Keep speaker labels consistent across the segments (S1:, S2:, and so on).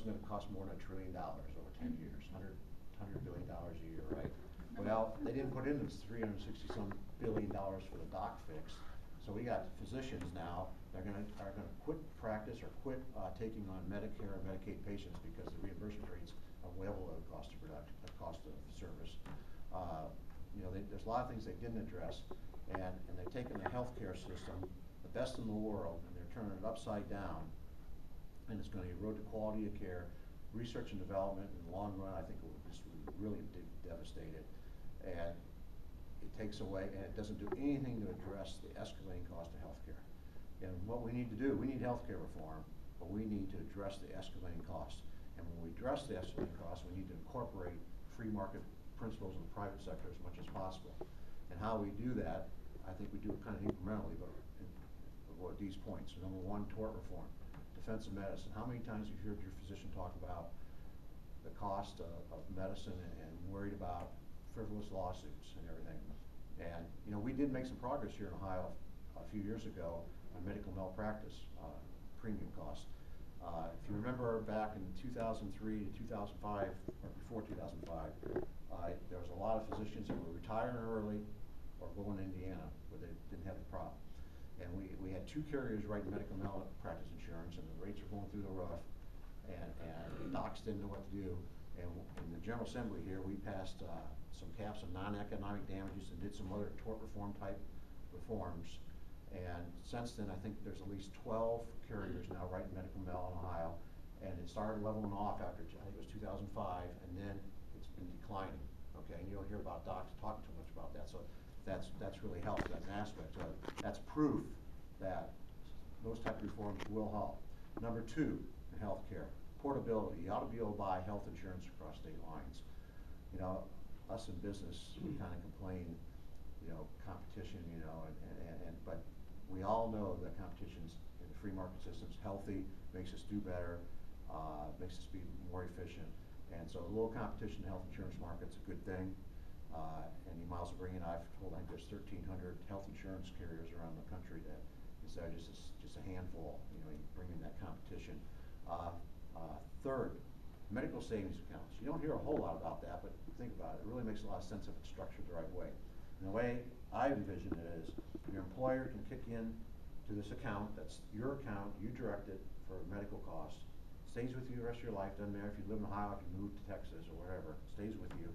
S1: going to cost more than $1 trillion over 10 years, $100 billion a year, right? Well, they didn't put in this $360-some billion for the doc fix. So we got physicians now that are going to quit practice or quit taking on Medicare and Medicaid patients because the reimbursement rates are well below the cost of cost of service. You know, there's a lot of things they didn't address, and they've taken the healthcare system, the best in the world, and they're turning it upside down, and it's going to erode the quality of care. Research and development in the long run, I think, will just really devastate it, and it takes away, and it doesn't do anything to address the escalating cost of healthcare. And what we need to do, we need healthcare reform, but we need to address the escalating costs. And when we address the escalating costs, we need to incorporate free market principles in the private sector as much as possible. And how we do that, I think we do it kind of incrementally, but at these points. So number one, tort reform, defensive medicine. How many times have you heard your physician talk about the cost of medicine and worried about frivolous lawsuits and everything? And you know, we did make some progress here in Ohio a few years ago on medical malpractice premium costs. If you remember back in 2003 to 2005, or before 2005, there was a lot of physicians that were retiring early or going to Indiana where they didn't have the problem. And we had two carriers writing medical malpractice insurance, and the rates were going through the roof, and docs didn't know what to do. And in the General Assembly here, we passed some caps on non-economic damages and did some other tort reform type reforms. And since then, I think there's at least 12 carriers now writing medical mal in Ohio, and it started leveling off after, I think it was 2005, and then it's been declining. Okay, and you don't hear about docs talking too much about that, so that's really helped. That's an aspect of it. That's proof that those type of reforms will help. Number two, in healthcare, portability. You ought to be able to buy health insurance across state lines. You know, us in business, we kind of complain, you know, competition, you know, but we all know that competition's in the free market system's healthy, makes us do better, makes us be more efficient. And so a little competition in the health insurance market's a good thing. And you might also bring in, I've told, I think there's 1,300 health insurance carriers around the country that instead of just a handful, you know, you bring in that competition. Third, medical savings accounts. You don't hear a whole lot about that, but think about it. It really makes a lot of sense if it's structured the right way. And the way I envision it is, your employer can kick in to this account, that's your account, you direct it for medical costs, stays with you the rest of your life, doesn't matter if you live in Ohio, if you move to Texas or wherever, stays with you.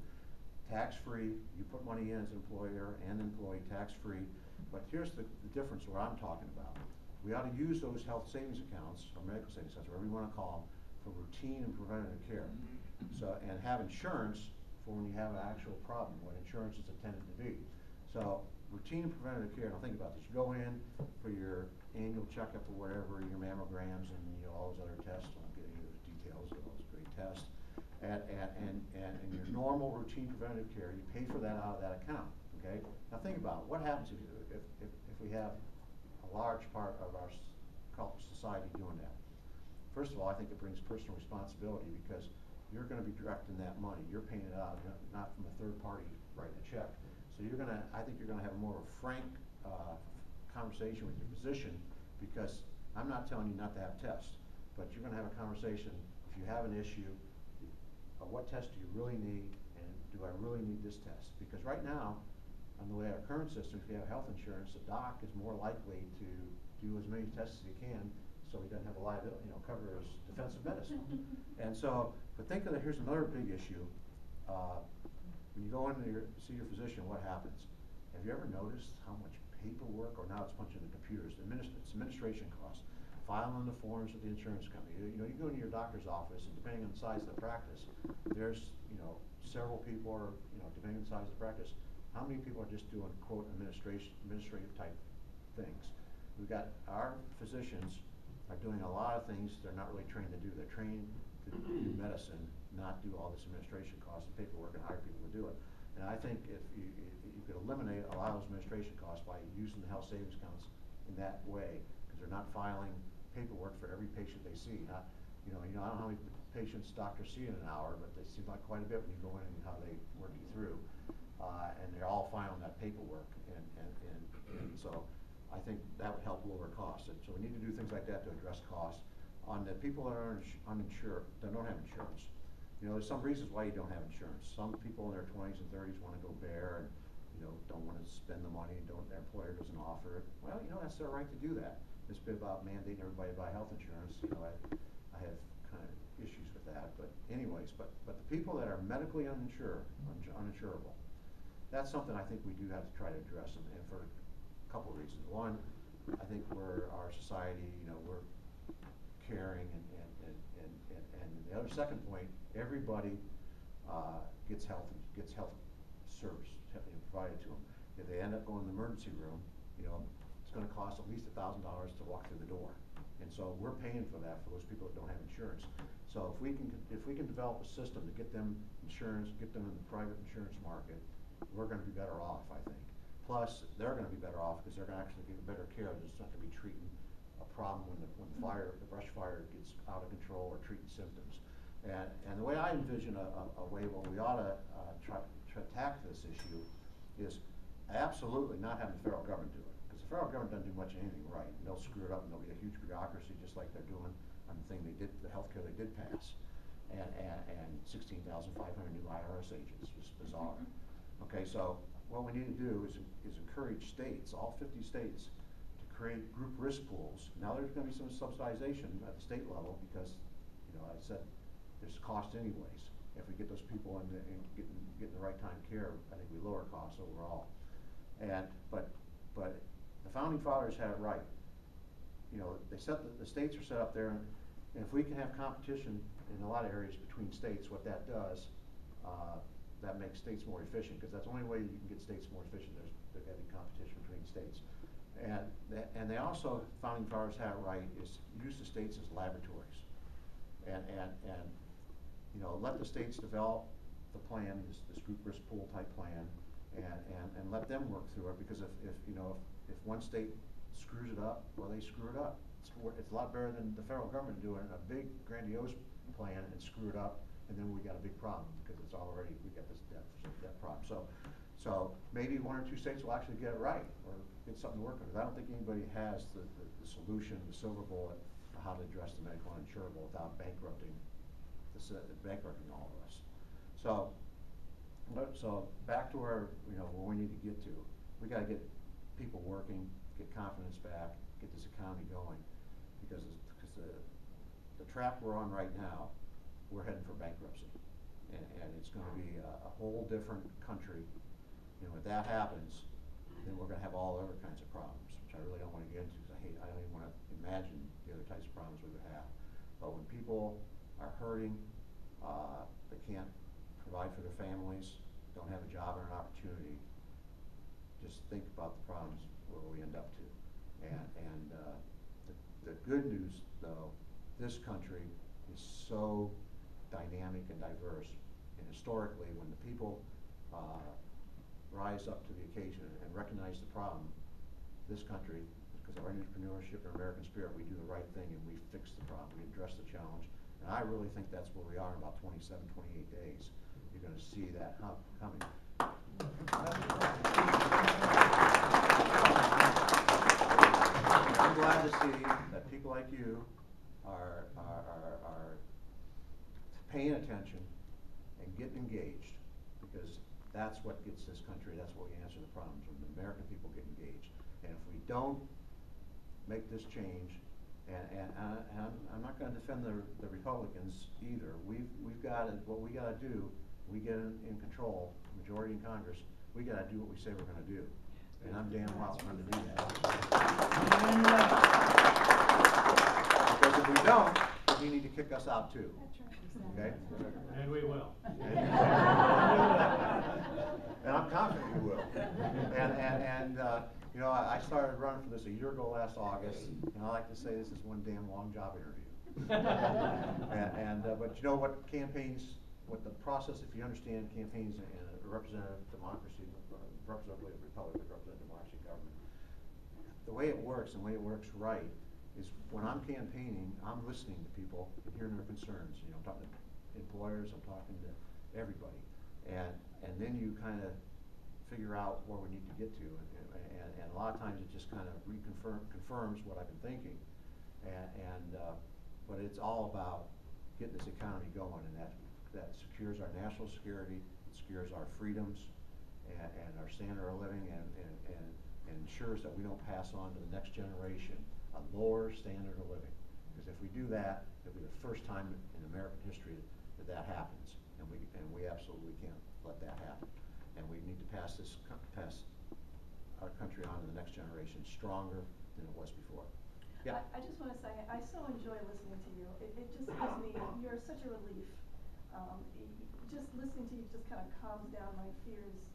S1: Tax-free, you put money in as an employer and employee, tax-free. But here's the difference what I'm talking about. We ought to use those health savings accounts, or medical savings accounts, whatever you want to call them, for routine and preventative care. So, and have insurance for when you have an actual problem, what insurance is intended to be. So, routine and preventative care, now think about this. You go in for your annual checkup or whatever, your mammograms and you know, all those other tests. I won't get into those details of those great tests. And your normal routine preventative care, you pay for that out of that account, okay? Now think about it. What happens if we have a large part of our society doing that? First of all, I think it brings personal responsibility because you're going to be directing that money. You're paying it out, not from a third party writing a check. So you're going to, I think you're going to have more of a frank conversation with your physician, because I'm not telling you not to have tests, but you're going to have a conversation. If you have an issue, what test do you really need, and do I really need this test? Because right now, on the way our current system, if you have health insurance, the doc is more likely to do as many tests as he can, so he doesn't have a liability, you know, cover his defensive medicine. And so, but think of it, here's another big issue. When you go in to see your physician, what happens? Have you ever noticed how much paperwork, or now it's punching the computers, it's administration costs, filing the forms with the insurance company. You know, you go into your doctor's office, and depending on the size of the practice, there's, you know, several people, or, you know, depending on the size of the practice, how many people are just doing, quote, administrative type things? We've got our physicians are doing a lot of things they're not really trained to do. They're trained to do medicine, not do all this administration costs and paperwork, and hire people to do it. And I think if you could eliminate a lot of those administration costs by using the health savings accounts in that way, because they're not filing paperwork for every patient they see. Not, you know, I don't know how many patients doctors see in an hour, but they seem like quite a bit when you go in and how they work you through. And they're all filing that paperwork, and so I think that would help lower costs. And so we need to do things like that to address costs. on the people that are uninsured, that don't have insurance. You know, there's some reasons why you don't have insurance. Some people in their 20s and 30s want to go bare and, you know, don't want to spend the money, their employer doesn't offer it. Well, you know, that's their right to do that. This bit about mandating everybody to buy health insurance, you know, I have kind of issues with that. But anyways, but the people that are medically uninsurable, that's something I think we do have to try to address, and for a couple of reasons. One, I think our society, you know, we're caring, and the other second point, everybody gets health service provided to them. If they end up going to the emergency room, you know, it's going to cost at least $1,000 to walk through the door, and so we're paying for that for those people that don't have insurance. So if we can develop a system to get them insurance, get them in the private insurance market, we're going to be better off, I think. Plus, they're going to be better off because they're going to actually get better care. They're just not going to be treating a problem when the brush fire gets out of control, or treating symptoms. And the way I envision a way where we ought to try to attack this issue is absolutely not having the federal government do it, because the federal government doesn't do much of anything right. And they'll screw it up, and there'll be a huge bureaucracy, just like they're doing on the thing they did, the health care they did pass, and 16,500 new IRS agents. It was bizarre. Okay, so what we need to do is encourage states, all 50 states, to create group risk pools. Now there's going to be some subsidization at the state level because, you know, I said there's cost anyways. If we get those people in getting the right time care, I think we lower costs overall. But the founding fathers had it right. You know, the states are set up there, and if we can have competition in a lot of areas between states, what that does, that makes states more efficient, because that's the only way you can get states more efficient. There's got to be competition between states. And they also, founding fathers had it right, is use the states as laboratories. And you know, let the states develop the plan, this group risk pool type plan, and let them work through it, because if one state screws it up, well, they screw it up. It's a lot better than the federal government doing a big grandiose plan and screw it up, and then we got a big problem because we got this debt problem. So maybe one or two states will actually get it right, or get something to work with. I don't think anybody has the solution, the silver bullet, for how to address the medical uninsurable without bankrupting all of us. So back to where we need to get to. We got to get people working, get confidence back, get this economy going, because the trap we're on right now, we're heading for bankruptcy, and it's going to be a whole different country. You know, if that happens, then we're going to have all other kinds of problems, which I really don't want to get into, because I don't even want to imagine the other types of problems we would have. But when people are hurting, they can't provide for their families, don't have a job or an opportunity, just think about the problems where we end up to. And the good news, though, this country is so dynamic and diverse, and historically, when the people rise up to the occasion and recognize the problem, this country, because of our entrepreneurship and American spirit, we do the right thing and we fix the problem, we address the challenge. And I really think that's where we are in about 27, 28 days. You're going to see that coming. I'm glad to see that people like you are paying attention and getting engaged, because that's what gets this country, that's what we answer the problems, when the American people get engaged. And if we don't make this change, and I'm not going to defend the Republicans either. We've got what we got to do. We get in control, majority in Congress. We got to do what we say we're going to do, and I'm damn well going to do that. Because if we don't, you need to kick us out too. Okay?
S2: And we will.
S1: And I'm confident we will. And you know, I started running for this a year ago last August, and I like to say this is one damn long job interview. But you know what campaigns, what the process, if you understand campaigns in a representative democracy, representative republic, representative democracy government, the way it works and the way it works right is when I'm campaigning, I'm listening to people and hearing their concerns. You know, I'm talking to employers, I'm talking to everybody, and then you kind of figure out where we need to get to, and a lot of times it just kind of confirms what I've been thinking, but it's all about getting this economy going, and that secures our national security, it secures our freedoms, and our standard of living, and ensures that we don't pass on to the next generation a lower standard of living. Because if we do that, it'll be the first time in American history that happens, and we absolutely can't let that happen. And we need to pass our country on to the next generation stronger than it was before. Yeah.
S2: I just want to say, I so enjoy listening to you. It just gives me, you're such a relief. Just listening to you just kind of calms down my fears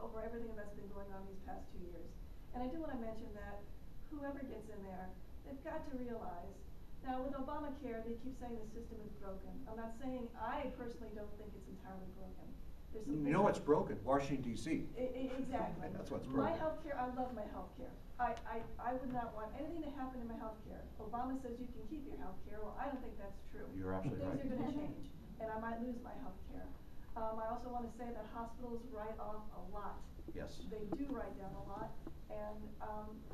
S2: over everything that's been going on these past 2 years. And I do want to mention that whoever gets in there, they've got to realize, now with Obamacare, they keep saying the system is broken. I'm not saying, I personally don't think it's entirely broken. There's some
S1: You know what's broken? Washington, D.C.
S2: Exactly.
S1: That's what's broken.
S2: My health care, I love my health care. I would not want anything to happen to my health care. Obama says you can keep your health care. Well, I don't think that's true.
S1: You're absolutely right.
S2: Things are going to change, and I might lose my health care. I also want to say that hospitals write off a lot.
S1: Yes.
S2: They do write down a lot, and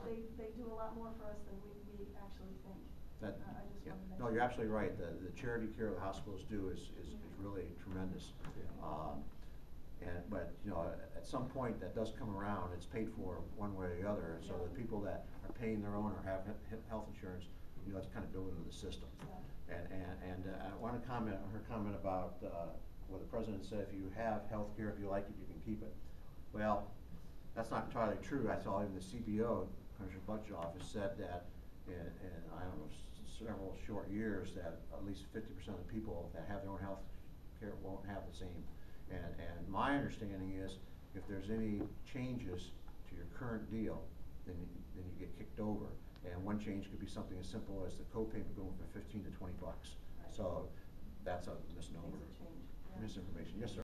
S2: they do a lot more for us than we actually think. I just want to mention.
S1: No, you're absolutely right. The charity care the hospitals do is really tremendous. But you know, at some point that does come around. It's paid for one way or the other, and so the people that are paying their own or have health insurance, you know, it's kind of built into the system. Yeah. And I want to comment on her comment about what the president said: if you have health care, if you like it, you can keep it. Well, that's not entirely true. I saw even the CBO, Commissioner Budget Office, said that in I don't know, several short years, that at least 50% of the people that have their own health care won't have the same. And my understanding is, if there's any changes to your current deal, then you get kicked over. And one change could be something as simple as the co-payment going from $15 to $20. Right. So that's a misnomer. Misinformation. Yes, sir.